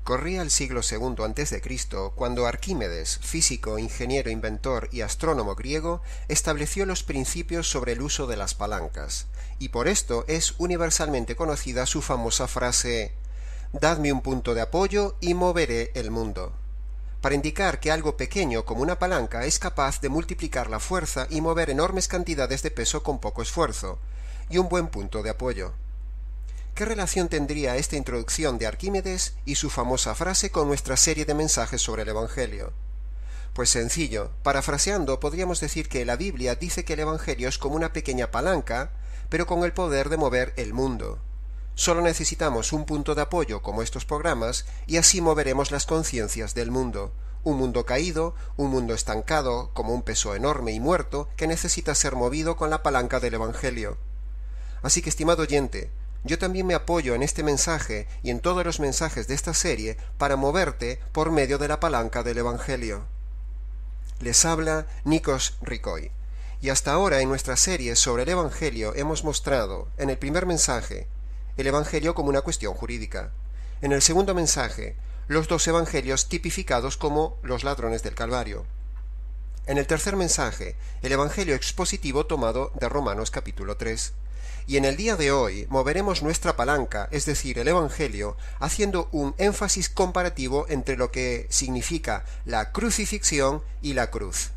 Corría el siglo II a.C. cuando Arquímedes, físico, ingeniero, inventor y astrónomo griego, estableció los principios sobre el uso de las palancas, y por esto es universalmente conocida su famosa frase «Dadme un punto de apoyo y moveré el mundo», para indicar que algo pequeño como una palanca es capaz de multiplicar la fuerza y mover enormes cantidades de peso con poco esfuerzo, y un buen punto de apoyo. ¿Qué relación tendría esta introducción de Arquímedes y su famosa frase con nuestra serie de mensajes sobre el Evangelio? Pues sencillo, parafraseando podríamos decir que la Biblia dice que el Evangelio es como una pequeña palanca, pero con el poder de mover el mundo. Solo necesitamos un punto de apoyo como estos programas y así moveremos las conciencias del mundo. Un mundo caído, un mundo estancado, como un peso enorme y muerto que necesita ser movido con la palanca del Evangelio. Así que, estimado oyente, yo también me apoyo en este mensaje y en todos los mensajes de esta serie para moverte por medio de la palanca del Evangelio. Les habla Nikos Ricoi. Y hasta ahora en nuestra serie sobre el Evangelio hemos mostrado, en el primer mensaje, el Evangelio como una cuestión jurídica. En el segundo mensaje, los dos Evangelios tipificados como los ladrones del Calvario. En el tercer mensaje, el Evangelio expositivo tomado de Romanos capítulo 3. Y en el día de hoy moveremos nuestra palanca, es decir, el Evangelio, haciendo un énfasis comparativo entre lo que significa la crucifixión y la cruz.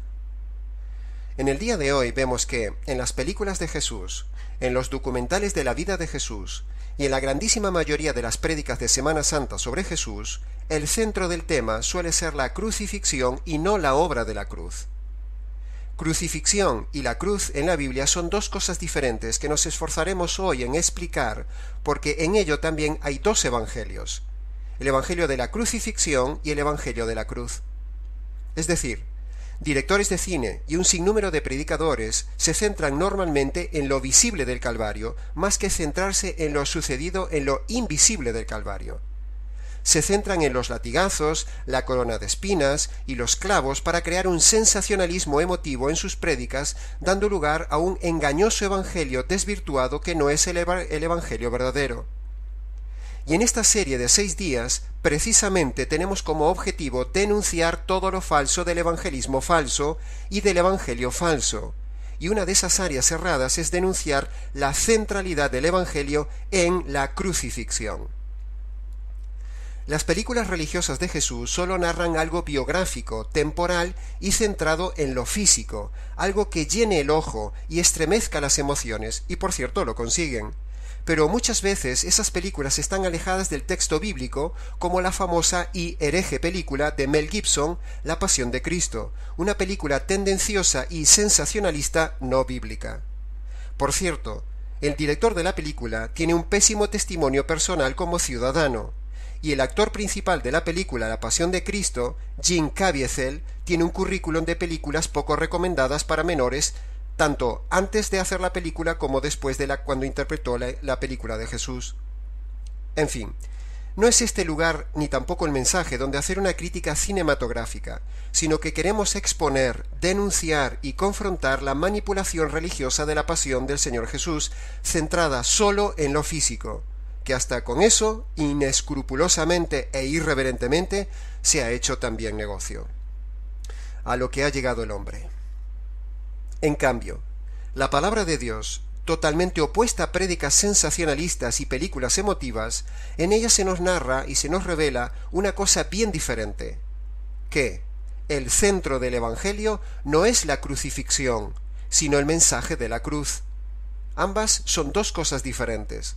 En el día de hoy vemos que en las películas de Jesús, en los documentales de la vida de Jesús y en la grandísima mayoría de las prédicas de Semana Santa sobre Jesús, el centro del tema suele ser la crucifixión y no la obra de la cruz. Crucifixión y la cruz en la Biblia son dos cosas diferentes que nos esforzaremos hoy en explicar, porque en ello también hay dos evangelios, el evangelio de la crucifixión y el evangelio de la cruz. Es decir, directores de cine y un sinnúmero de predicadores se centran normalmente en lo visible del Calvario, más que centrarse en lo sucedido en lo invisible del Calvario. Se centran en los latigazos, la corona de espinas y los clavos para crear un sensacionalismo emotivo en sus prédicas, dando lugar a un engañoso evangelio desvirtuado que no es el evangelio verdadero. Y en esta serie de 6 días, precisamente tenemos como objetivo denunciar todo lo falso del evangelismo falso y del evangelio falso. Y una de esas áreas cerradas es denunciar la centralidad del evangelio en la crucifixión. Las películas religiosas de Jesús solo narran algo biográfico, temporal y centrado en lo físico, algo que llene el ojo y estremezca las emociones, y por cierto lo consiguen. Pero muchas veces esas películas están alejadas del texto bíblico, como la famosa y hereje película de Mel Gibson, La Pasión de Cristo, una película tendenciosa y sensacionalista no bíblica. Por cierto, el director de la película tiene un pésimo testimonio personal como ciudadano, y el actor principal de la película La Pasión de Cristo, Jim Caviezel, tiene un currículum de películas poco recomendadas para menores, tanto antes de hacer la película como después de cuando interpretó la película de Jesús. En fin, no es este lugar ni tampoco el mensaje donde hacer una crítica cinematográfica, sino que queremos exponer, denunciar y confrontar la manipulación religiosa de la pasión del Señor Jesús, centrada solo en lo físico, que hasta con eso, inescrupulosamente e irreverentemente, se ha hecho también negocio. A lo que ha llegado el hombre. En cambio, la palabra de Dios, totalmente opuesta a prédicas sensacionalistas y películas emotivas, en ella se nos narra y se nos revela una cosa bien diferente, que el centro del Evangelio no es la crucifixión, sino el mensaje de la cruz. Ambas son dos cosas diferentes.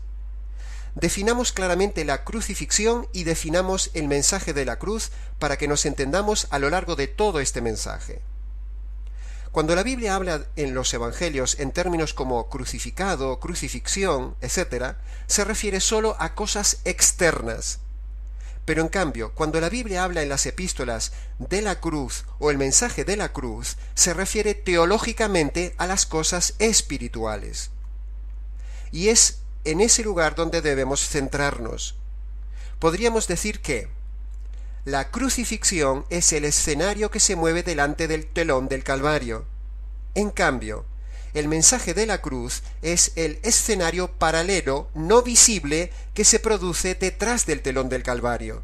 Definamos claramente la crucifixión y definamos el mensaje de la cruz para que nos entendamos a lo largo de todo este mensaje. Cuando la Biblia habla en los evangelios en términos como crucificado, crucifixión, etc., se refiere solo a cosas externas. Pero en cambio, cuando la Biblia habla en las epístolas de la cruz o el mensaje de la cruz, se refiere teológicamente a las cosas espirituales. Y es en ese lugar donde debemos centrarnos. Podríamos decir que la crucifixión es el escenario que se mueve delante del telón del Calvario. En cambio, el mensaje de la cruz es el escenario paralelo, no visible, que se produce detrás del telón del Calvario.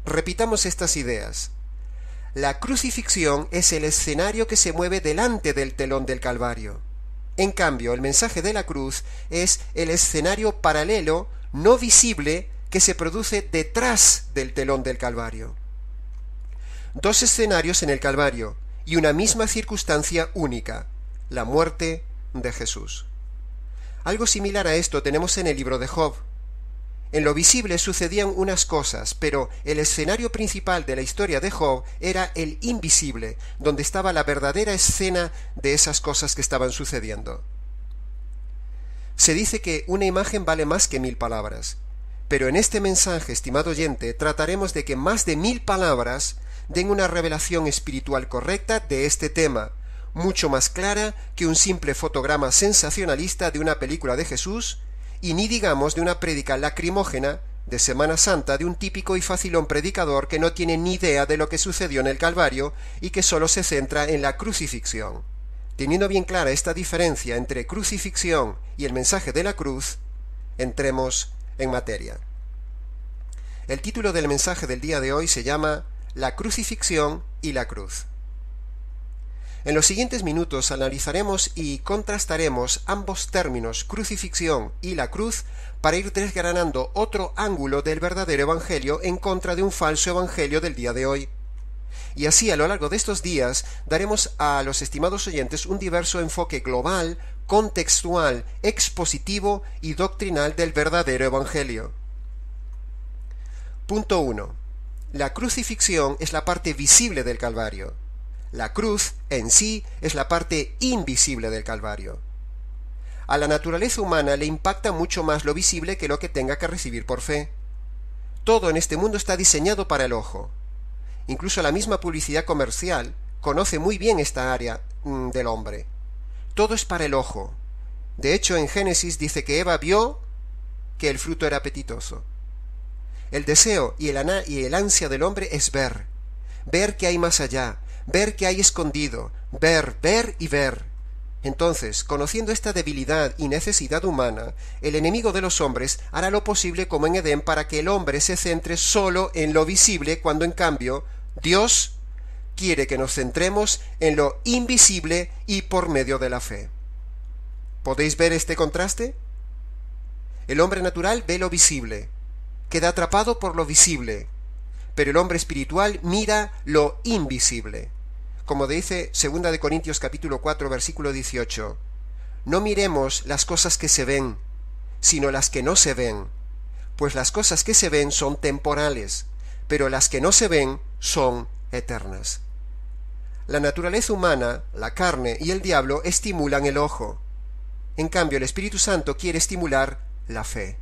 Repitamos estas ideas. La crucifixión es el escenario que se mueve delante del telón del Calvario. En cambio, el mensaje de la cruz es el escenario paralelo, no visible, que se produce detrás del telón del Calvario. Dos escenarios en el Calvario y una misma circunstancia única, la muerte de Jesús. Algo similar a esto tenemos en el libro de Job. En lo visible sucedían unas cosas, pero el escenario principal de la historia de Job era el invisible, donde estaba la verdadera escena de esas cosas que estaban sucediendo. Se dice que una imagen vale más que 1000 palabras, pero en este mensaje, estimado oyente, trataremos de que más de 1000 palabras den una revelación espiritual correcta de este tema, mucho más clara que un simple fotograma sensacionalista de una película de Jesús, y ni digamos de una prédica lacrimógena de Semana Santa de un típico y facilón predicador que no tiene ni idea de lo que sucedió en el Calvario y que solo se centra en la crucifixión. Teniendo bien clara esta diferencia entre crucifixión y el mensaje de la cruz, entremos en materia. El título del mensaje del día de hoy se llama La crucifixión y la cruz. En los siguientes minutos analizaremos y contrastaremos ambos términos, crucifixión y la cruz, para ir desgranando otro ángulo del verdadero evangelio en contra de un falso evangelio del día de hoy. Y así a lo largo de estos días daremos a los estimados oyentes un diverso enfoque global, contextual, expositivo y doctrinal del verdadero evangelio. Punto 1. La crucifixión es la parte visible del Calvario. La cruz, en sí, es la parte invisible del Calvario. A la naturaleza humana le impacta mucho más lo visible que lo que tenga que recibir por fe. Todo en este mundo está diseñado para el ojo. Incluso la misma publicidad comercial conoce muy bien esta área del hombre. Todo es para el ojo. De hecho, en Génesis dice que Eva vio que el fruto era apetitoso. El deseo y el ansia del hombre es ver que hay más allá, ver que hay escondido, ver y ver. Entonces, conociendo esta debilidad y necesidad humana, el enemigo de los hombres hará lo posible como en Edén para que el hombre se centre solo en lo visible, cuando en cambio Dios quiere que nos centremos en lo invisible y por medio de la fe. ¿Podéis ver este contraste? El hombre natural ve lo visible, queda atrapado por lo visible, pero el hombre espiritual mira lo invisible. Como dice 2 Corintios capítulo 4 versículo 18, no miremos las cosas que se ven, sino las que no se ven, pues las cosas que se ven son temporales, pero las que no se ven son eternas. La naturaleza humana, la carne y el diablo estimulan el ojo. En cambio, el Espíritu Santo quiere estimular la fe.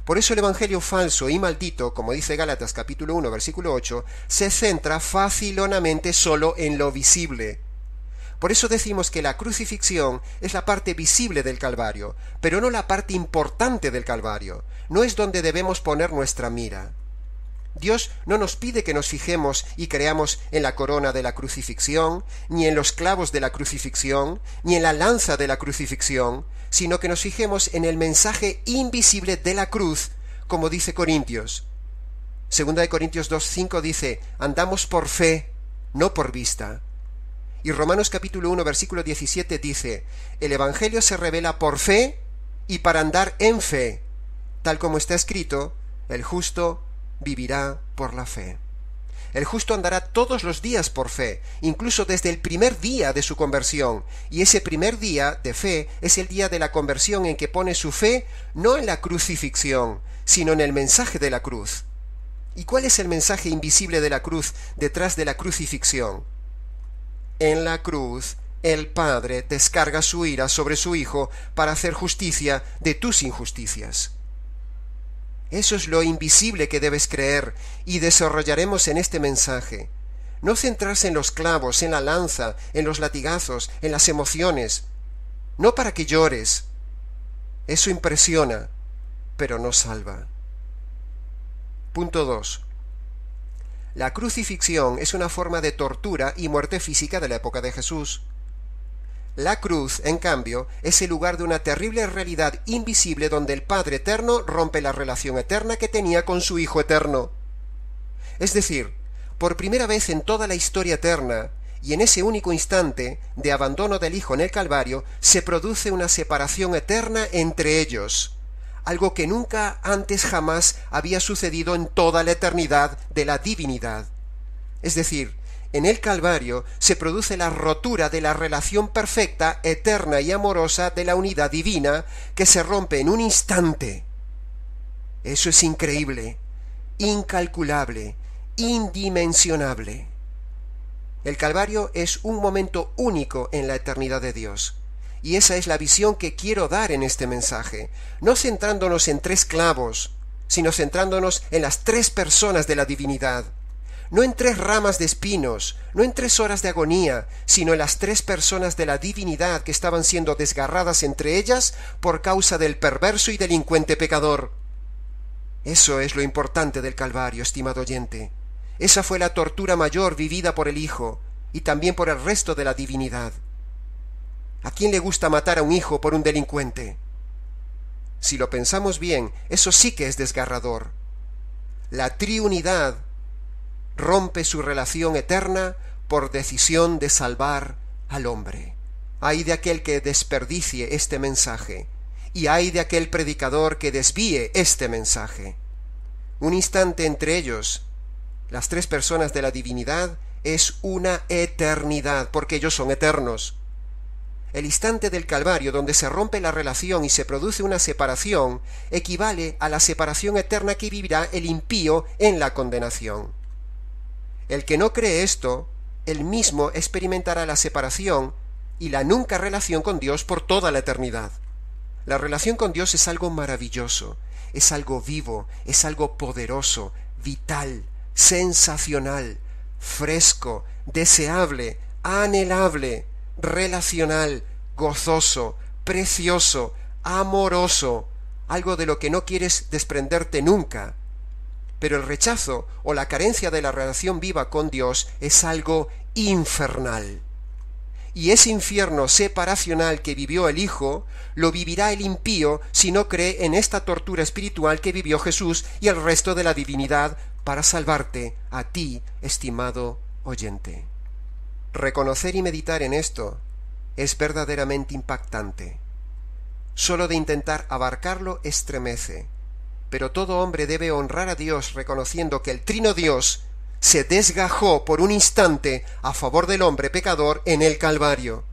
Por eso el evangelio falso y maldito, como dice Gálatas capítulo 1 versículo 8, se centra facilonamente solo en lo visible. Por eso decimos que la crucifixión es la parte visible del Calvario, pero no la parte importante del Calvario. No es donde debemos poner nuestra mira. Dios no nos pide que nos fijemos y creamos en la corona de la crucifixión, ni en los clavos de la crucifixión, ni en la lanza de la crucifixión, sino que nos fijemos en el mensaje invisible de la cruz, como dice Corintios. 2 Corintios 2:5 dice, andamos por fe, no por vista. Y Romanos capítulo 1 versículo 17 dice, el evangelio se revela por fe y para andar en fe, tal como está escrito, el justo vivirá por la fe. El justo andará todos los días por fe, incluso desde el primer día de su conversión, y ese primer día de fe es el día de la conversión en que pone su fe no en la crucifixión, sino en el mensaje de la cruz. ¿Y cuál es el mensaje invisible de la cruz detrás de la crucifixión? En la cruz, el Padre descarga su ira sobre su Hijo para hacer justicia de tus injusticias. Eso es lo invisible que debes creer y desarrollaremos en este mensaje. No centrarse en los clavos, en la lanza, en los latigazos, en las emociones. No para que llores. Eso impresiona, pero no salva. Punto 2. La crucifixión es una forma de tortura y muerte física de la época de Jesús. La cruz, en cambio, es el lugar de una terrible realidad invisible donde el Padre Eterno rompe la relación eterna que tenía con su Hijo Eterno. Es decir, por primera vez en toda la historia eterna, y en ese único instante de abandono del Hijo en el Calvario, se produce una separación eterna entre ellos, algo que nunca antes jamás había sucedido en toda la eternidad de la divinidad. Es decir, en el Calvario se produce la rotura de la relación perfecta, eterna y amorosa de la unidad divina, que se rompe en un instante. Eso es increíble, incalculable, indimensionable. El Calvario es un momento único en la eternidad de Dios. Y esa es la visión que quiero dar en este mensaje, no centrándonos en 3 clavos, sino centrándonos en las 3 personas de la divinidad, no en 3 ramas de espinos, no en 3 horas de agonía, sino en las 3 personas de la divinidad que estaban siendo desgarradas entre ellas por causa del perverso y delincuente pecador. Eso es lo importante del Calvario, estimado oyente. Esa fue la tortura mayor vivida por el Hijo y también por el resto de la divinidad. ¿A quién le gusta matar a un hijo por un delincuente? Si lo pensamos bien, eso sí que es desgarrador. La triunidad rompe su relación eterna por decisión de salvar al hombre. Ay de aquel que desperdicie este mensaje, y ay de aquel predicador que desvíe este mensaje. Un instante entre ellos, las 3 personas de la divinidad, es una eternidad, porque ellos son eternos. El instante del Calvario, donde se rompe la relación y se produce una separación, equivale a la separación eterna que vivirá el impío en la condenación. El que no cree esto, él mismo experimentará la separación y la nunca relación con Dios por toda la eternidad. La relación con Dios es algo maravilloso, es algo vivo, es algo poderoso, vital, sensacional, fresco, deseable, anhelable, relacional, gozoso, precioso, amoroso, algo de lo que no quieres desprenderte nunca. Pero el rechazo o la carencia de la relación viva con Dios es algo infernal. Y ese infierno separacional que vivió el Hijo, lo vivirá el impío si no cree en esta tortura espiritual que vivió Jesús y el resto de la divinidad para salvarte a ti, estimado oyente. Reconocer y meditar en esto es verdaderamente impactante. Solo de intentar abarcarlo estremece, pero todo hombre debe honrar a Dios reconociendo que el Trino Dios se desgajó por un instante a favor del hombre pecador en el Calvario.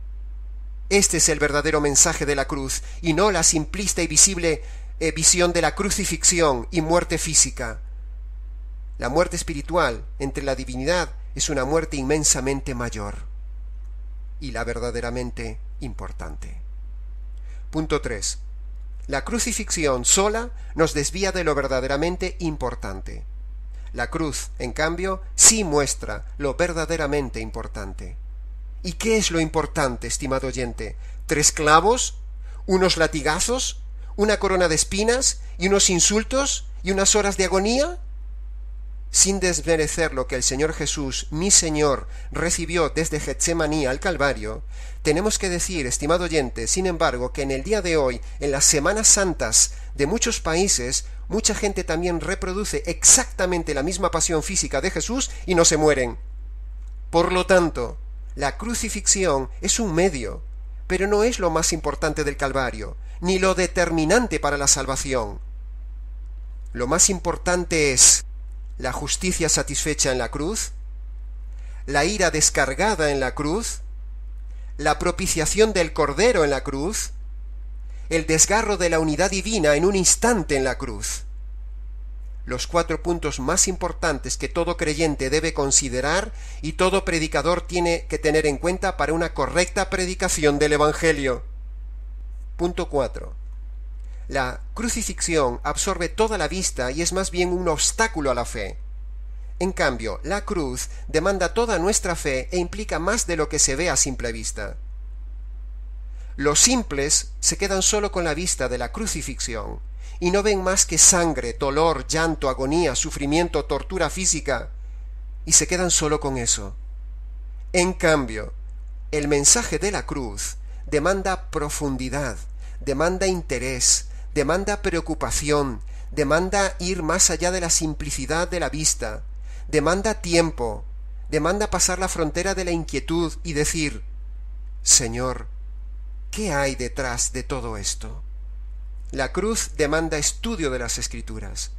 Este es el verdadero mensaje de la cruz, y no la simplista y visible visión de la crucifixión y muerte física. La muerte espiritual entre la divinidad es una muerte inmensamente mayor y la verdaderamente importante. Punto 3. La crucifixión sola nos desvía de lo verdaderamente importante. La cruz, en cambio, sí muestra lo verdaderamente importante. ¿Y qué es lo importante, estimado oyente? ¿3 clavos? ¿Unos latigazos? ¿Una corona de espinas? ¿Y unos insultos? ¿Y unas horas de agonía? Sin desmerecer lo que el Señor Jesús, mi Señor, recibió desde Getsemaní al Calvario, tenemos que decir, estimado oyente, sin embargo, que en el día de hoy, en las Semanas Santas de muchos países, mucha gente también reproduce exactamente la misma pasión física de Jesús y no se mueren. Por lo tanto, la crucifixión es un medio, pero no es lo más importante del Calvario, ni lo determinante para la salvación. Lo más importante es la justicia satisfecha en la cruz, la ira descargada en la cruz, la propiciación del Cordero en la cruz, el desgarro de la unidad divina en un instante en la cruz. Los 4 puntos más importantes que todo creyente debe considerar y todo predicador tiene que tener en cuenta para una correcta predicación del Evangelio. Punto 4. La crucifixión absorbe toda la vista y es más bien un obstáculo a la fe. En cambio, la cruz demanda toda nuestra fe e implica más de lo que se ve a simple vista. Los simples se quedan solo con la vista de la crucifixión y no ven más que sangre, dolor, llanto, agonía, sufrimiento, tortura física, y se quedan solo con eso. En cambio, el mensaje de la cruz demanda profundidad, demanda interés, demanda preocupación, demanda ir más allá de la simplicidad de la vista, demanda tiempo, demanda pasar la frontera de la inquietud y decir: Señor, ¿qué hay detrás de todo esto? La cruz demanda estudio de las Escrituras.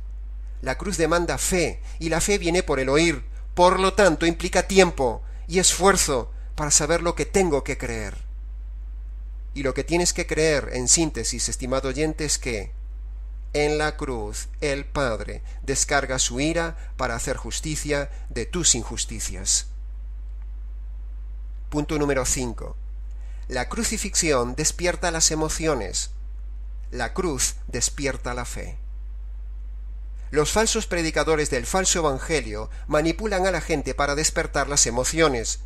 La cruz demanda fe, y la fe viene por el oír. Por lo tanto, implica tiempo y esfuerzo para saber lo que tengo que creer. Y lo que tienes que creer, en síntesis, estimado oyente, es que en la cruz el Padre descarga su ira para hacer justicia de tus injusticias. Punto número 5. La crucifixión despierta las emociones. La cruz despierta la fe. Los falsos predicadores del falso evangelio manipulan a la gente para despertar las emociones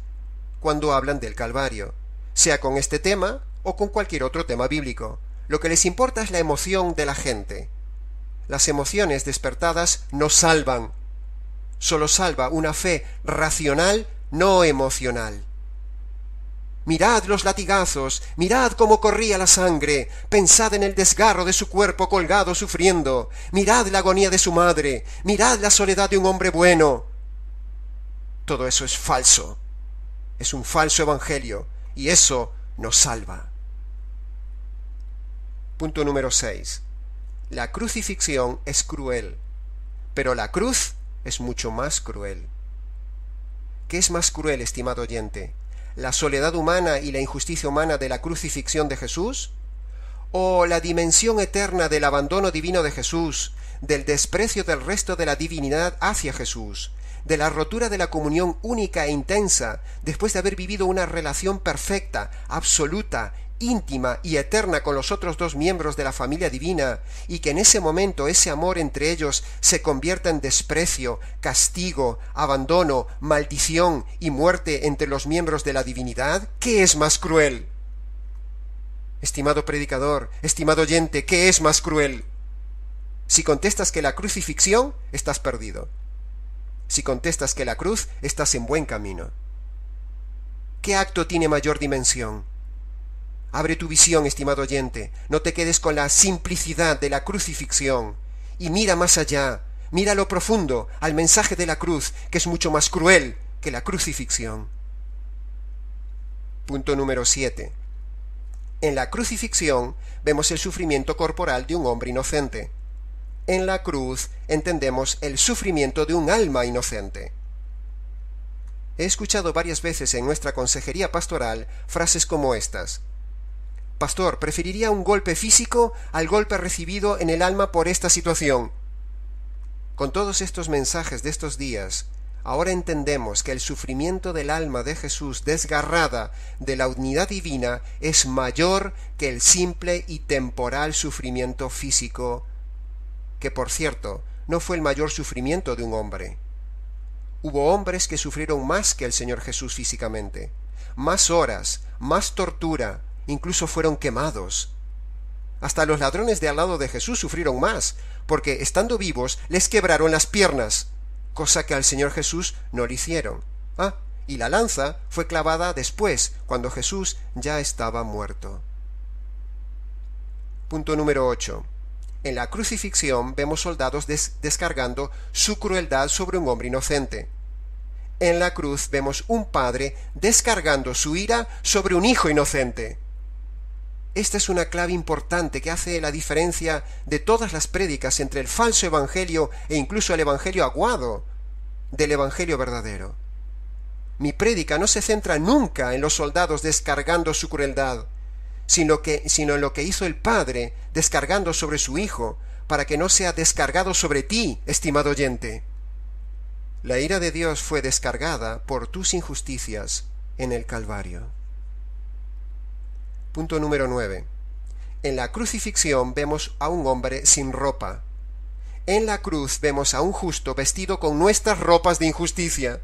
cuando hablan del Calvario, sea con este tema o con cualquier otro tema bíblico. Lo que les importa es la emoción de la gente. Las emociones despertadas no salvan. Solo salva una fe racional, no emocional. Mirad los latigazos, mirad cómo corría la sangre, pensad en el desgarro de su cuerpo colgado sufriendo, mirad la agonía de su madre, mirad la soledad de un hombre bueno. Todo eso es falso, es un falso evangelio, y eso nos salva. Punto número 6. La crucifixión es cruel, pero la cruz es mucho más cruel. ¿Qué es más cruel, estimado oyente? ¿La soledad humana y la injusticia humana de la crucifixión de Jesús? ¿O la dimensión eterna del abandono divino de Jesús, del desprecio del resto de la divinidad hacia Jesús, de la rotura de la comunión única e intensa después de haber vivido una relación perfecta, absoluta, íntima y eterna con los otros dos miembros de la familia divina, y que en ese momento ese amor entre ellos se convierta en desprecio, castigo, abandono, maldición y muerte entre los miembros de la divinidad? ¿Qué es más cruel? Estimado predicador, estimado oyente, ¿qué es más cruel? Si contestas que la crucifixión, estás perdido. Si contestas que la cruz, estás en buen camino. ¿Qué acto tiene mayor dimensión? Abre tu visión, estimado oyente, no te quedes con la simplicidad de la crucifixión, y mira más allá, mira lo profundo, al mensaje de la cruz, que es mucho más cruel que la crucifixión. Punto número 7. En la crucifixión vemos el sufrimiento corporal de un hombre inocente. En la cruz entendemos el sufrimiento de un alma inocente. He escuchado varias veces en nuestra consejería pastoral frases como estas: Pastor, preferiría un golpe físico al golpe recibido en el alma por esta situación. Con todos estos mensajes de estos días, ahora entendemos que el sufrimiento del alma de Jesús desgarrada de la unidad divina es mayor que el simple y temporal sufrimiento físico, que por cierto, no fue el mayor sufrimiento de un hombre. Hubo hombres que sufrieron más que el Señor Jesús físicamente, más horas, más tortura, incluso fueron quemados. Hasta los ladrones de al lado de Jesús sufrieron más, porque estando vivos les quebraron las piernas, cosa que al Señor Jesús no le hicieron. Y la lanza fue clavada después, cuando Jesús ya estaba muerto. Punto número 8. En la crucifixión vemos soldados descargando su crueldad sobre un hombre inocente. En la cruz vemos un padre descargando su ira sobre un hijo inocente. Esta es una clave importante que hace la diferencia de todas las prédicas entre el falso evangelio e incluso el evangelio aguado del evangelio verdadero. Mi prédica no se centra nunca en los soldados descargando su crueldad, sino en lo que hizo el Padre descargando sobre su Hijo, para que no sea descargado sobre ti, estimado oyente. La ira de Dios fue descargada por tus injusticias en el Calvario. Punto número 9. En la crucifixión vemos a un hombre sin ropa. En la cruz vemos a un justo vestido con nuestras ropas de injusticia.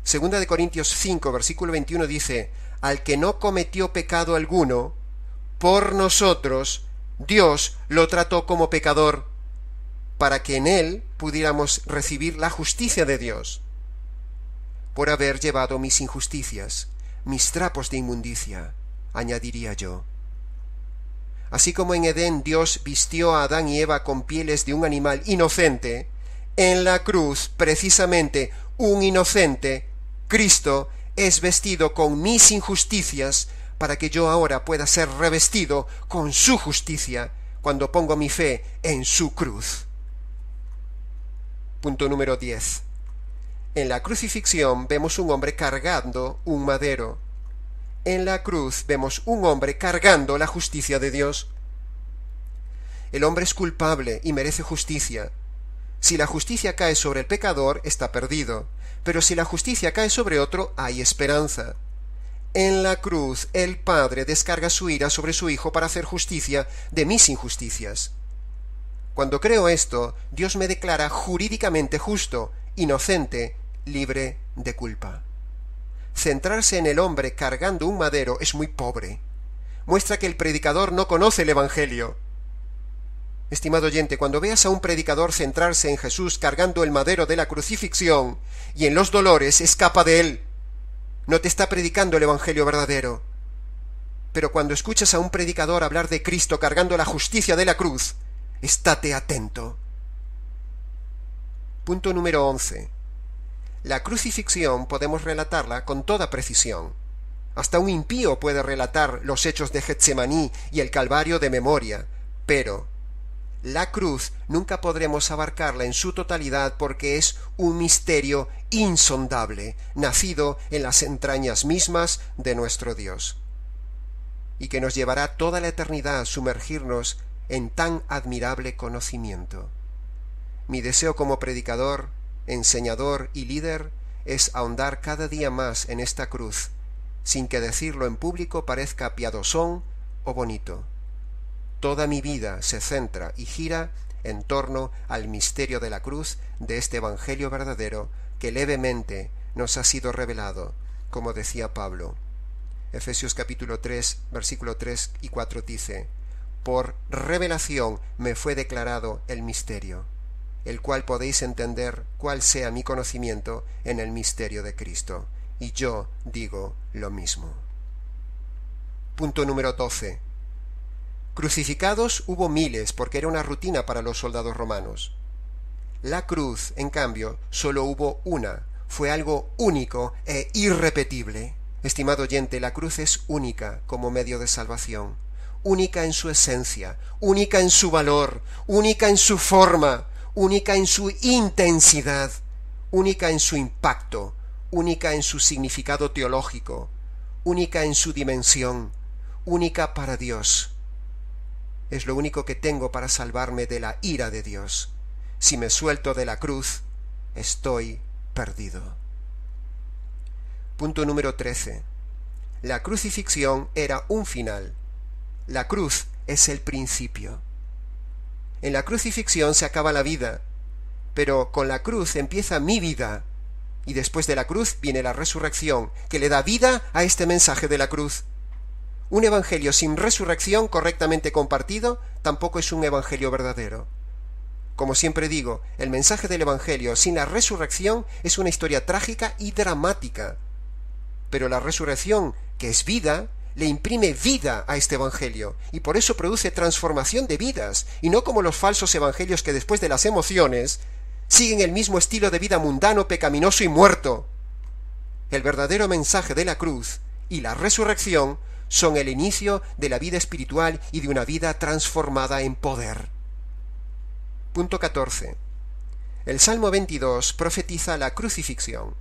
Segunda de Corintios 5, versículo 21 dice: al que no cometió pecado alguno, por nosotros Dios lo trató como pecador, para que en él pudiéramos recibir la justicia de Dios, por haber llevado mis injusticias, mis trapos de inmundicia, añadiría yo. Así como en Edén Dios vistió a Adán y Eva con pieles de un animal inocente, En la cruz, precisamente, un inocente, Cristo, es vestido con mis injusticias para que yo ahora pueda ser revestido con su justicia cuando pongo mi fe en su cruz. Punto número 10. En la crucifixión vemos un hombre cargando un madero. En la cruz vemos un hombre cargando la justicia de Dios. El hombre es culpable y merece justicia. Si la justicia cae sobre el pecador, está perdido, pero si la justicia cae sobre otro, hay esperanza. En la cruz, el Padre descarga su ira sobre su Hijo para hacer justicia de mis injusticias. Cuando creo esto, Dios me declara jurídicamente justo, inocente, libre de culpa. Centrarse en el hombre cargando un madero es muy pobre. Muestra que el predicador no conoce el Evangelio. Estimado oyente, cuando veas a un predicador centrarse en Jesús cargando el madero de la crucifixión y en los dolores, escapa de él. No te está predicando el Evangelio verdadero. Pero cuando escuchas a un predicador hablar de Cristo cargando la justicia de la cruz, estate atento. Punto número 11. La crucifixión podemos relatarla con toda precisión. Hasta un impío puede relatar los hechos de Getsemaní y el Calvario de memoria, pero la cruz nunca podremos abarcarla en su totalidad porque es un misterio insondable, nacido en las entrañas mismas de nuestro Dios, y que nos llevará toda la eternidad a sumergirnos en tan admirable conocimiento. Mi deseo como predicador, enseñador y líder es ahondar cada día más en esta cruz, sin que decirlo en público parezca piadosón o bonito. Toda mi vida se centra y gira en torno al misterio de la cruz de este Evangelio verdadero que levemente nos ha sido revelado, como decía Pablo. Efesios capítulo 3, versículo 3 y 4 dice: por revelación me fue declarado el misterio, el cual podéis entender cuál sea mi conocimiento en el misterio de Cristo. Y yo digo lo mismo. Punto número 12. Crucificados hubo miles porque era una rutina para los soldados romanos. La cruz, en cambio, solo hubo una. Fue algo único e irrepetible. Estimado oyente, la cruz es única como medio de salvación. Única en su esencia, única en su valor, única en su forma, única en su intensidad, única en su impacto, única en su significado teológico, única en su dimensión, única para Dios. Es lo único que tengo para salvarme de la ira de Dios. Si me suelto de la cruz, estoy perdido. Punto número 13. La crucifixión era un final. La cruz es el principio. En la crucifixión se acaba la vida, pero con la cruz empieza mi vida, y después de la cruz viene la resurrección, que le da vida a este mensaje de la cruz. Un evangelio sin resurrección correctamente compartido tampoco es un evangelio verdadero. Como siempre digo, el mensaje del evangelio sin la resurrección es una historia trágica y dramática. Pero la resurrección, que es vida, le imprime vida a este evangelio, y por eso produce transformación de vidas, y no como los falsos evangelios que después de las emociones siguen el mismo estilo de vida mundano, pecaminoso y muerto. El verdadero mensaje de la cruz y la resurrección son el inicio de la vida espiritual y de una vida transformada en poder. Punto 14. El Salmo 22 profetiza la crucifixión.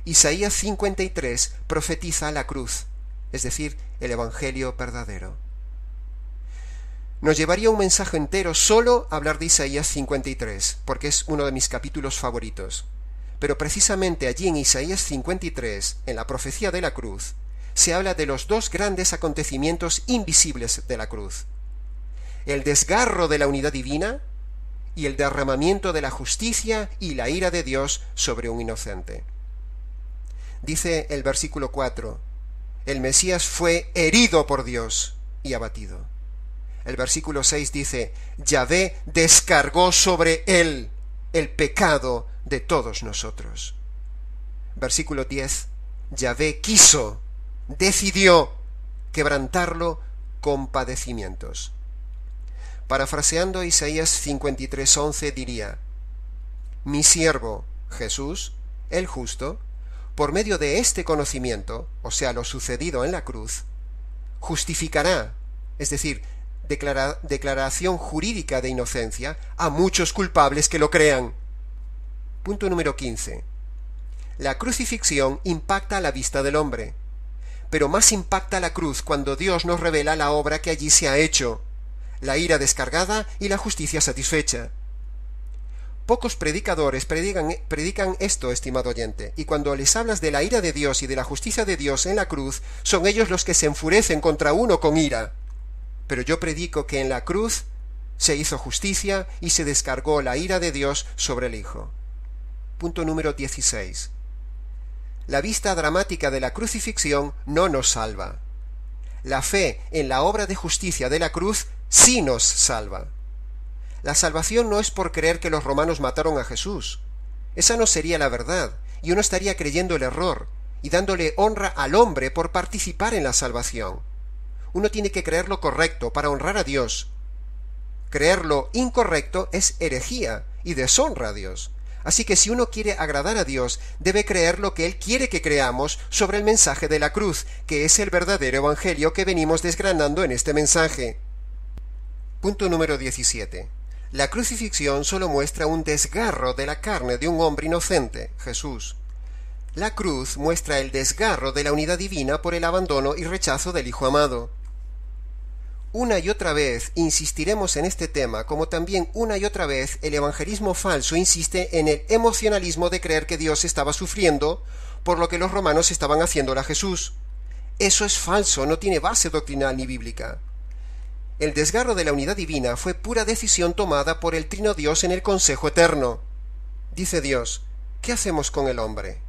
Isaías 53 profetiza la cruz, es decir, el evangelio verdadero. Nos llevaría un mensaje entero solo hablar de Isaías 53, porque es uno de mis capítulos favoritos. Pero precisamente allí en Isaías 53, en la profecía de la cruz, se habla de los dos grandes acontecimientos invisibles de la cruz: el desgarro de la unidad divina y el derramamiento de la justicia y la ira de Dios sobre un inocente. Dice el versículo 4, el Mesías fue herido por Dios y abatido. El versículo 6 dice, Yahvé descargó sobre él el pecado de todos nosotros. Versículo 10, Yahvé quiso, decidió quebrantarlo con padecimientos. Parafraseando Isaías 53:11 diría, mi siervo, Jesús, el justo, por medio de este conocimiento, o sea, lo sucedido en la cruz, justificará, es decir, declaración jurídica de inocencia, a muchos culpables que lo crean. Punto número 15. La crucifixión impacta a la vista del hombre, pero más impacta la cruz cuando Dios nos revela la obra que allí se ha hecho, la ira descargada y la justicia satisfecha. Pocos predicadores predican esto, estimado oyente, y cuando les hablas de la ira de Dios y de la justicia de Dios en la cruz, son ellos los que se enfurecen contra uno con ira. Pero yo predico que en la cruz se hizo justicia y se descargó la ira de Dios sobre el Hijo. Punto número 16. La vista dramática de la crucifixión no nos salva. La fe en la obra de justicia de la cruz sí nos salva. La salvación no es por creer que los romanos mataron a Jesús. Esa no sería la verdad, y uno estaría creyendo el error, y dándole honra al hombre por participar en la salvación. Uno tiene que creer lo correcto para honrar a Dios. Creer lo incorrecto es herejía y deshonra a Dios. Así que si uno quiere agradar a Dios, debe creer lo que Él quiere que creamos sobre el mensaje de la cruz, que es el verdadero evangelio que venimos desgranando en este mensaje. Punto número 17. La crucifixión solo muestra un desgarro de la carne de un hombre inocente, Jesús. La cruz muestra el desgarro de la unidad divina por el abandono y rechazo del Hijo amado. Una y otra vez insistiremos en este tema, como también una y otra vez el evangelismo falso insiste en el emocionalismo de creer que Dios estaba sufriendo por lo que los romanos estaban haciéndole a Jesús. Eso es falso, no tiene base doctrinal ni bíblica. El desgarro de la unidad divina fue pura decisión tomada por el Trino Dios en el Consejo Eterno. Dice Dios, ¿qué hacemos con el hombre?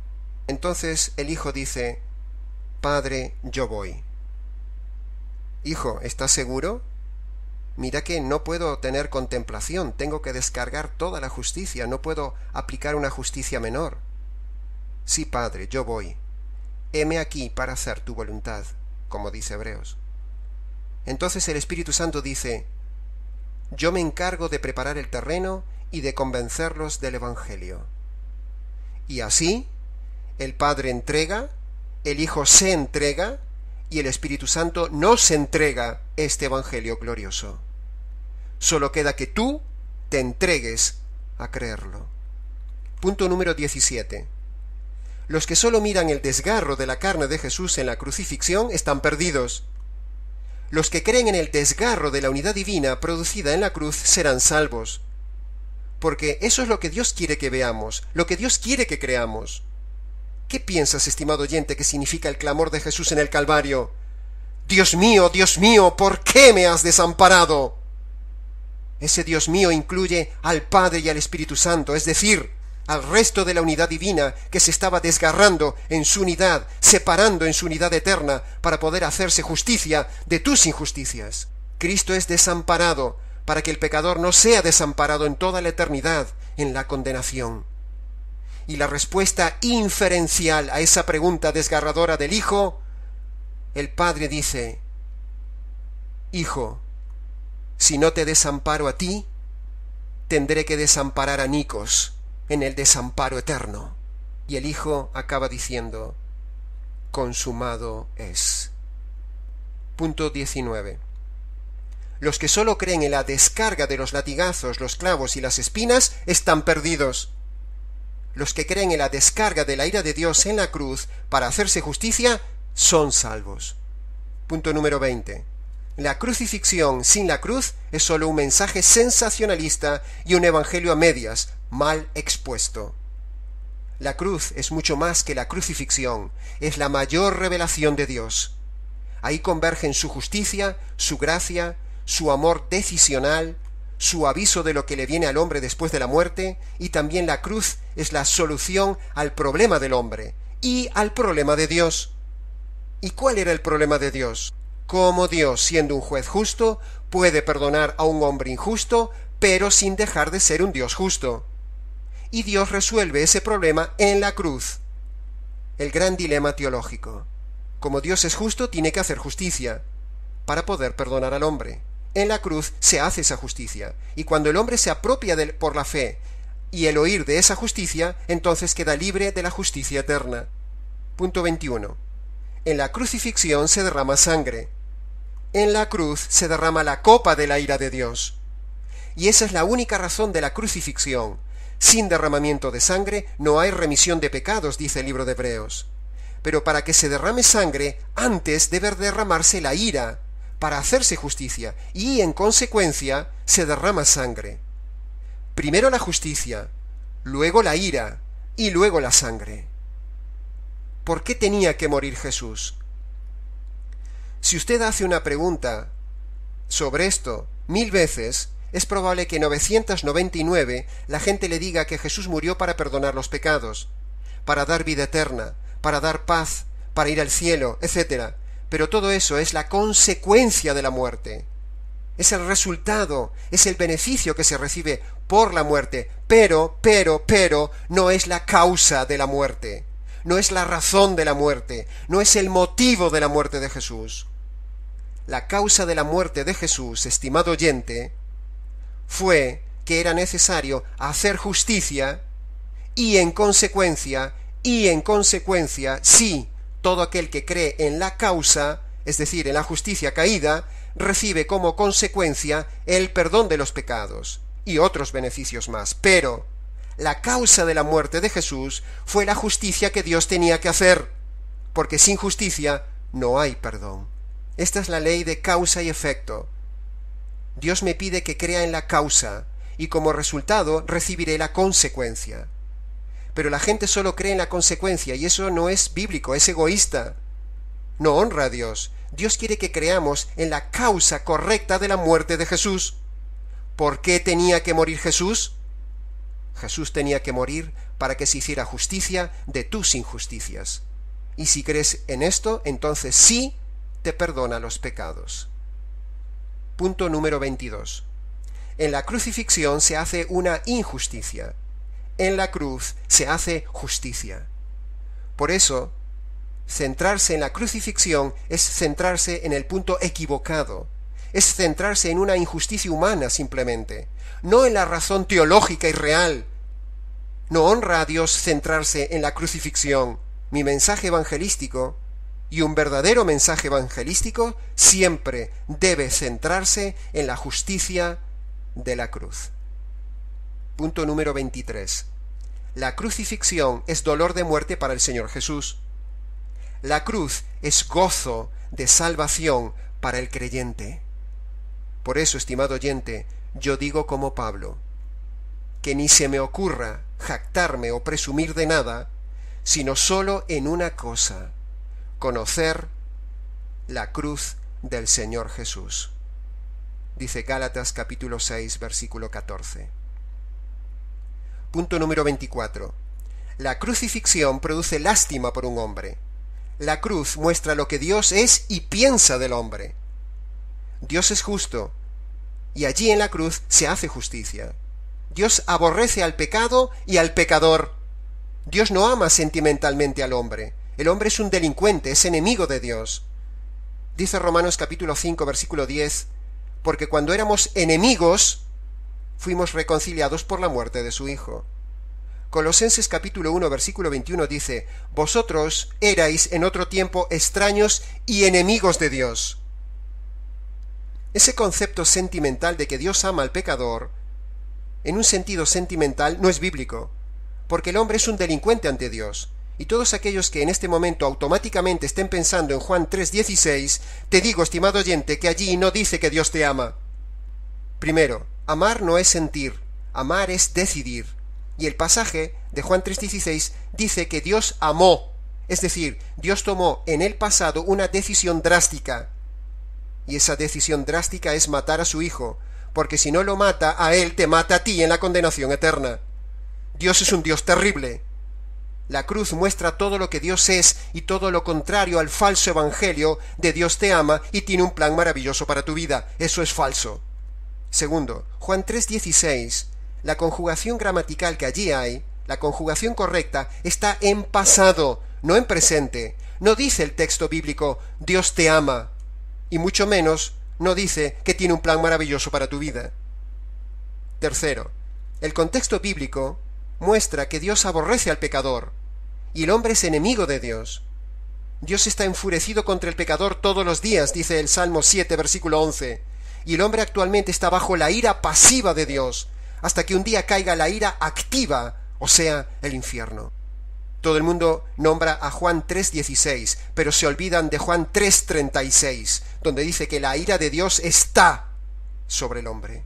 Entonces el Hijo dice, Padre, yo voy. Hijo, ¿estás seguro? Mira que no puedo tener contemplación, tengo que descargar toda la justicia, no puedo aplicar una justicia menor. Sí, Padre, yo voy. Heme aquí para hacer tu voluntad, como dice Hebreos. Entonces el Espíritu Santo dice, yo me encargo de preparar el terreno y de convencerlos del Evangelio. Y así, el Padre entrega, el Hijo se entrega, y el Espíritu Santo nos entrega este Evangelio glorioso. Solo queda que tú te entregues a creerlo. Punto número 17. Los que solo miran el desgarro de la carne de Jesús en la crucifixión están perdidos. Los que creen en el desgarro de la unidad divina producida en la cruz serán salvos. Porque eso es lo que Dios quiere que veamos, lo que Dios quiere que creamos. ¿Qué piensas, estimado oyente, que significa el clamor de Jesús en el Calvario? Dios mío, ¿por qué me has desamparado? Ese Dios mío incluye al Padre y al Espíritu Santo, es decir, al resto de la unidad divina que se estaba desgarrando en su unidad, separando en su unidad eterna para poder hacerse justicia de tus injusticias. Cristo es desamparado para que el pecador no sea desamparado en toda la eternidad en la condenación. Y la respuesta inferencial a esa pregunta desgarradora del Hijo, el Padre dice, Hijo, si no te desamparo a ti, tendré que desamparar a Nicos en el desamparo eterno. Y el Hijo acaba diciendo, consumado es. Punto 19. Los que solo creen en la descarga de los latigazos, los clavos y las espinas están perdidos. Los que creen en la descarga de la ira de Dios en la cruz para hacerse justicia son salvos. Punto número 20. La crucifixión sin la cruz es solo un mensaje sensacionalista y un evangelio a medias, mal expuesto. La cruz es mucho más que la crucifixión, es la mayor revelación de Dios. Ahí convergen su justicia, su gracia, su amor decisional, su aviso de lo que le viene al hombre después de la muerte, y también la cruz es la solución al problema del hombre y al problema de Dios. ¿Y cuál era el problema de Dios? Cómo Dios, siendo un juez justo, puede perdonar a un hombre injusto, pero sin dejar de ser un Dios justo. Y Dios resuelve ese problema en la cruz. El gran dilema teológico. Como Dios es justo, tiene que hacer justicia para poder perdonar al hombre. En la cruz se hace esa justicia, y cuando el hombre se apropia por la fe y el oír de esa justicia, entonces queda libre de la justicia eterna. Punto 21. En la crucifixión se derrama sangre. En la cruz se derrama la copa de la ira de Dios. Y esa es la única razón de la crucifixión. Sin derramamiento de sangre no hay remisión de pecados, dice el libro de Hebreos. Pero para que se derrame sangre, antes debe derramarse la ira, para hacerse justicia, y en consecuencia se derrama sangre. Primero la justicia, luego la ira, y luego la sangre. ¿Por qué tenía que morir Jesús? Si usted hace una pregunta sobre esto 1000 veces, es probable que 999 la gente le diga que Jesús murió para perdonar los pecados, para dar vida eterna, para dar paz, para ir al cielo, etc. Pero todo eso es la consecuencia de la muerte. Es el resultado, es el beneficio que se recibe por la muerte, pero, no es la causa de la muerte, no es la razón de la muerte, no es el motivo de la muerte de Jesús. La causa de la muerte de Jesús, estimado oyente, fue que era necesario hacer justicia y en consecuencia, sí, todo aquel que cree en la causa, es decir, en la justicia caída, recibe como consecuencia el perdón de los pecados y otros beneficios más. Pero la causa de la muerte de Jesús fue la justicia que Dios tenía que hacer, porque sin justicia no hay perdón. Esta es la ley de causa y efecto. Dios me pide que crea en la causa, y como resultado recibiré la consecuencia. Pero la gente solo cree en la consecuencia, y eso no es bíblico, es egoísta. No honra a Dios. Dios quiere que creamos en la causa correcta de la muerte de Jesús. ¿Por qué tenía que morir Jesús? Jesús tenía que morir para que se hiciera justicia de tus injusticias. Y si crees en esto, entonces sí te perdona los pecados. Punto número 22. En la crucifixión se hace una injusticia. En la cruz se hace justicia. Por eso, centrarse en la crucifixión es centrarse en el punto equivocado. Es centrarse en una injusticia humana simplemente, no en la razón teológica y real. No honra a Dios centrarse en la crucifixión. Mi mensaje evangelístico, y un verdadero mensaje evangelístico, siempre debe centrarse en la justicia de la cruz. Punto número 23. La crucifixión es dolor de muerte para el Señor Jesús. La cruz es gozo de salvación para el creyente. Por eso, estimado oyente, yo digo como Pablo, que ni se me ocurra jactarme o presumir de nada, sino solo en una cosa: conocer la cruz del Señor Jesús. Dice Gálatas capítulo 6, versículo 14. Punto número 24. La crucifixión produce lástima por un hombre. La cruz muestra lo que Dios es y piensa del hombre. Dios es justo, y allí en la cruz se hace justicia. Dios aborrece al pecado y al pecador. Dios no ama sentimentalmente al hombre. El hombre es un delincuente, es enemigo de Dios. Dice Romanos capítulo 5, versículo 10, porque cuando éramos enemigos, fuimos reconciliados por la muerte de su Hijo. Colosenses capítulo 1, versículo 21 dice, vosotros erais en otro tiempo extraños y enemigos de Dios. Ese concepto sentimental de que Dios ama al pecador, en un sentido sentimental, no es bíblico, porque el hombre es un delincuente ante Dios. Y todos aquellos que en este momento automáticamente estén pensando en Juan 3:16, te digo, estimado oyente, que allí no dice que Dios te ama. Primero, amar no es sentir, amar es decidir. Y el pasaje de Juan 3:16 dice que Dios amó, es decir, Dios tomó en el pasado una decisión drástica. Y esa decisión drástica es matar a su Hijo, porque si no lo mata a él, te mata a ti en la condenación eterna. Dios es un Dios terrible. La cruz muestra todo lo que Dios es y todo lo contrario al falso evangelio de Dios te ama y tiene un plan maravilloso para tu vida. Eso es falso. Segundo, Juan 3:16, la conjugación gramatical que allí hay, la conjugación correcta, está en pasado, no en presente. No dice el texto bíblico, Dios te ama, y mucho menos no dice que tiene un plan maravilloso para tu vida. Tercero, el contexto bíblico muestra que Dios aborrece al pecador, y el hombre es enemigo de Dios. Dios está enfurecido contra el pecador todos los días, dice el Salmo 7, versículo 11, y el hombre actualmente está bajo la ira pasiva de Dios, hasta que un día caiga la ira activa, o sea, el infierno. Todo el mundo nombra a Juan 3:16, pero se olvidan de Juan 3:36, donde dice que la ira de Dios está sobre el hombre.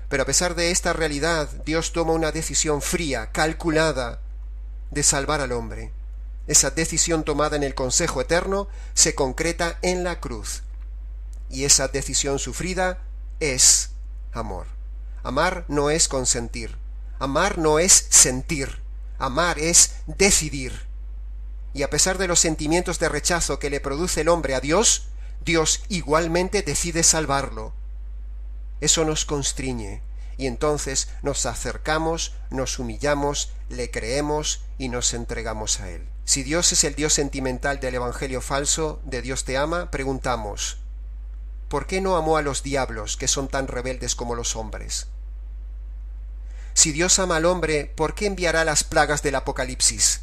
Pero a pesar de esta realidad, Dios toma una decisión fría, calculada, de salvar al hombre. Esa decisión tomada en el consejo eterno se concreta en la cruz. Y esa decisión sufrida es amor. Amar no es consentir. Amar no es sentir. Amar es decidir. Y a pesar de los sentimientos de rechazo que le produce el hombre a Dios, Dios igualmente decide salvarlo. Eso nos constriñe, y entonces nos acercamos, nos humillamos, le creemos y nos entregamos a Él. Si Dios es el Dios sentimental del Evangelio falso, de Dios te ama, preguntamos, ¿por qué no amó a los diablos, que son tan rebeldes como los hombres? Si Dios ama al hombre, ¿por qué enviará las plagas del Apocalipsis?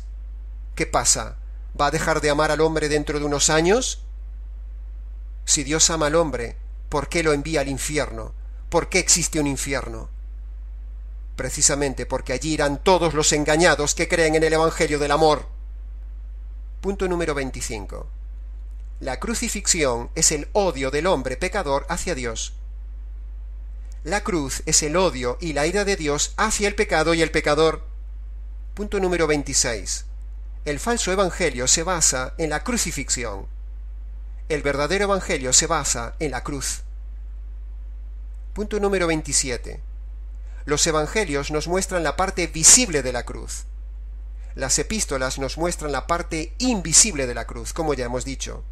¿Qué pasa? ¿Va a dejar de amar al hombre dentro de unos años? Si Dios ama al hombre, ¿por qué lo envía al infierno? ¿Por qué existe un infierno? Precisamente porque allí irán todos los engañados que creen en el Evangelio del amor. Punto número 25. La crucifixión es el odio del hombre pecador hacia Dios. La cruz es el odio y la ira de Dios hacia el pecado y el pecador. Punto número 26. El falso evangelio se basa en la crucifixión. El verdadero evangelio se basa en la cruz. Punto número 27. Los evangelios nos muestran la parte visible de la cruz. Las epístolas nos muestran la parte invisible de la cruz, como ya hemos dicho.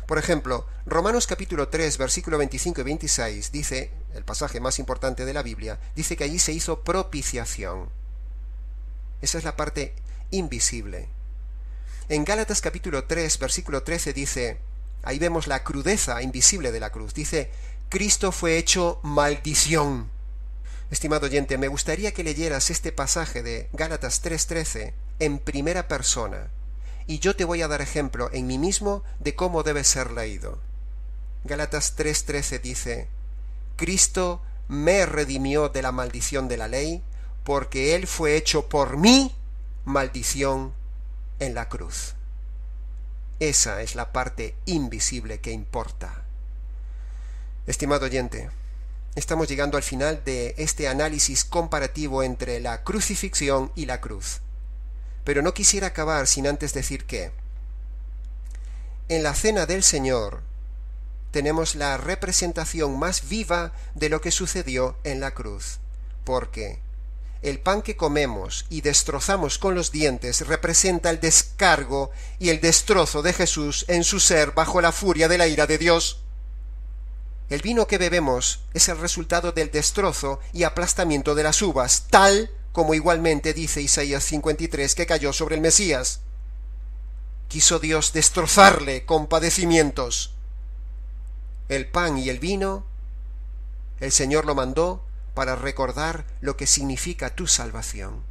Por ejemplo, Romanos capítulo 3, versículo 25 y 26, dice, el pasaje más importante de la Biblia, dice que allí se hizo propiciación. Esa es la parte invisible. En Gálatas capítulo 3, versículo 13 dice, ahí vemos la crudeza invisible de la cruz, dice, Cristo fue hecho maldición. Estimado oyente, me gustaría que leyeras este pasaje de Gálatas 3:13 en primera persona, y yo te voy a dar ejemplo en mí mismo de cómo debe ser leído. Gálatas 3:13 dice, Cristo me redimió de la maldición de la ley, porque Él fue hecho por mí maldición en la cruz. Esa es la parte invisible que importa. Estimado oyente, estamos llegando al final de este análisis comparativo entre la crucifixión y la cruz. Pero no quisiera acabar sin antes decir que en la cena del Señor tenemos la representación más viva de lo que sucedió en la cruz, porque el pan que comemos y destrozamos con los dientes representa el descargo y el destrozo de Jesús en su ser bajo la furia de la ira de Dios. El vino que bebemos es el resultado del destrozo y aplastamiento de las uvas, tal como igualmente dice Isaías 53 que cayó sobre el Mesías. Quiso Dios destrozarle con padecimientos. El pan y el vino, el Señor lo mandó para recordar lo que significa tu salvación.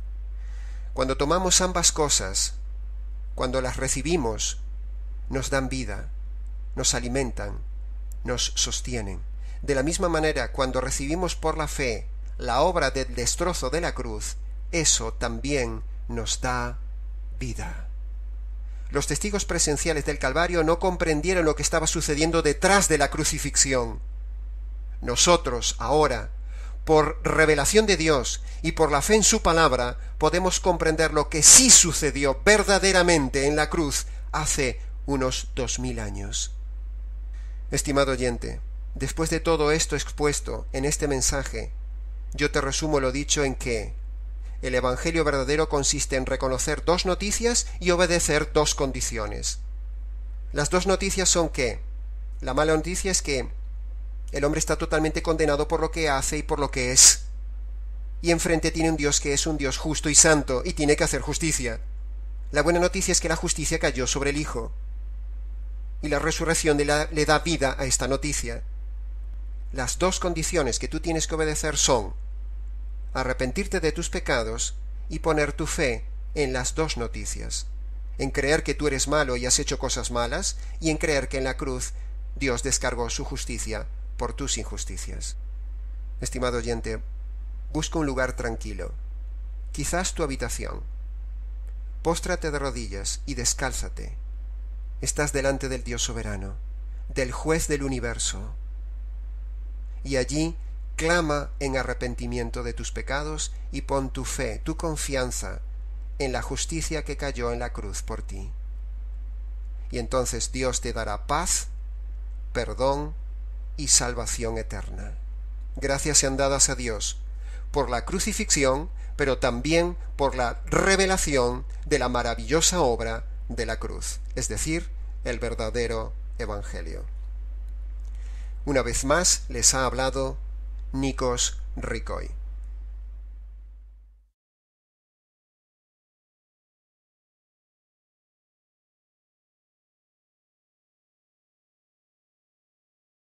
Cuando tomamos ambas cosas, cuando las recibimos, nos dan vida, nos alimentan, nos sostienen. De la misma manera, cuando recibimos por la fe la obra del destrozo de la cruz, eso también nos da vida. Los testigos presenciales del Calvario no comprendieron lo que estaba sucediendo detrás de la crucifixión. Nosotros, ahora, por revelación de Dios y por la fe en su palabra, podemos comprender lo que sí sucedió verdaderamente en la cruz hace unos 2000 años. Estimado oyente, después de todo esto expuesto en este mensaje, yo te resumo lo dicho en que el Evangelio verdadero consiste en reconocer dos noticias y obedecer dos condiciones. Las dos noticias son que la mala noticia es que el hombre está totalmente condenado por lo que hace y por lo que es. Y enfrente tiene un Dios que es un Dios justo y santo y tiene que hacer justicia. La buena noticia es que la justicia cayó sobre el Hijo. Y la resurrección le da vida a esta noticia. Las dos condiciones que tú tienes que obedecer son arrepentirte de tus pecados y poner tu fe en las dos noticias, en creer que tú eres malo y has hecho cosas malas, y en creer que en la cruz Dios descargó su justicia por tus injusticias. Estimado oyente, busca un lugar tranquilo, quizás tu habitación. Póstrate de rodillas y descálzate. Estás delante del Dios soberano, del juez del universo, y allí clama en arrepentimiento de tus pecados y pon tu fe, tu confianza en la justicia que cayó en la cruz por ti. Y entonces Dios te dará paz, perdón y salvación eterna. Gracias sean dadas a Dios por la crucifixión, pero también por la revelación de la maravillosa obra de la cruz, es decir, el verdadero Evangelio. Una vez más les ha hablado Nikos Ricoy.